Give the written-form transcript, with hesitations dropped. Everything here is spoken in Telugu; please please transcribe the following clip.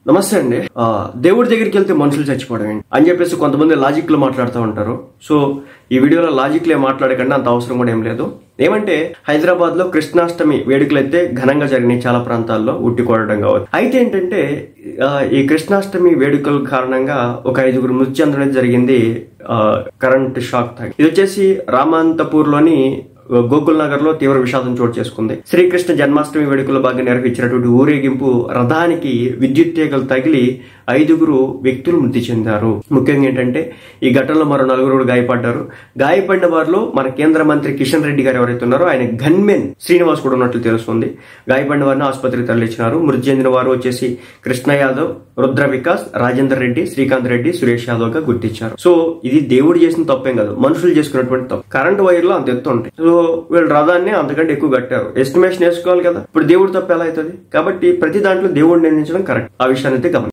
నమస్తే అండి. దేవుడి దగ్గరికి వెళ్తే మనుషులు చచ్చిపోవడం ఏంటి అని చెప్పేసి కొంతమంది లాజిక్ లో మాట్లాడుతూ ఉంటారు. సో ఈ వీడియోలో లాజిక్లే మాట్లాడకండి, అంత అవసరం కూడా ఏం లేదు. ఏమంటే హైదరాబాద్ లో కృష్ణాష్టమి వేడుకలు అయితే ఘనంగా జరిగినాయి చాలా ప్రాంతాల్లో, ఉట్టికోవడం కావచ్చు. అయితే ఏంటంటే ఈ కృష్ణాష్టమి వేడుకల కారణంగా ఒక 5 మృతి చెందడం జరిగింది కరెంట్ షాక్ తాగి. ఇది వచ్చేసి రామంతపూర్ లోని గోకుల్ నగర్ లో తీవ్ర విషాదం చోటు చేసుకుంది. శ్రీకృష్ణ జన్మాష్టమి వేడుకల భాగంగా నిర్వహించినటువంటి ఊరేగింపు రథానికి విద్యుత్ తీగలు తగిలి 5 వ్యక్తులు మృతి చెందారు. ముఖ్యంగా ఏంటంటే ఈ ఘటనలో మరో 4 గాయపడ్డారు. గాయపడిన వారిలో మన కేంద్ర మంత్రి కిషన్ రెడ్డి గారు ఎవరైతే ఉన్నారో ఆయన గన్మెన్ శ్రీనివాస్ కూడా ఉన్నట్లు తెలుస్తుంది. గాయపడిన వారిని ఆసుపత్రికి తరలించినారు. మృతి చెందిన వారు వచ్చేసి కృష్ణ యాదవ్, రుద్ర వికాస్, రాజేందర్ రెడ్డి, శ్రీకాంత్ రెడ్డి, సురేష్ యాదవ్ గా గుర్తించారు. సో ఇది దేవుడు చేసిన తప్పేం కాదు, మనుషులు చేసుకున్నటువంటి తప్పు. కరెంట్ వైర్లు అంత ఎత్తు ఉంటాయి. సో వీళ్ళు రథాన్ని అంతకంటే ఎక్కువ కట్టారు. ఎస్టిమేషన్ వేసుకోవాలి కదా. ఇప్పుడు దేవుడు తప్పు ఎలా అవుతుంది? కాబట్టి ప్రతి దాంట్లో దేవుడిని నిందించడం కరెక్ట్. ఆ విషయాన్ని అయితే గమనించాలి.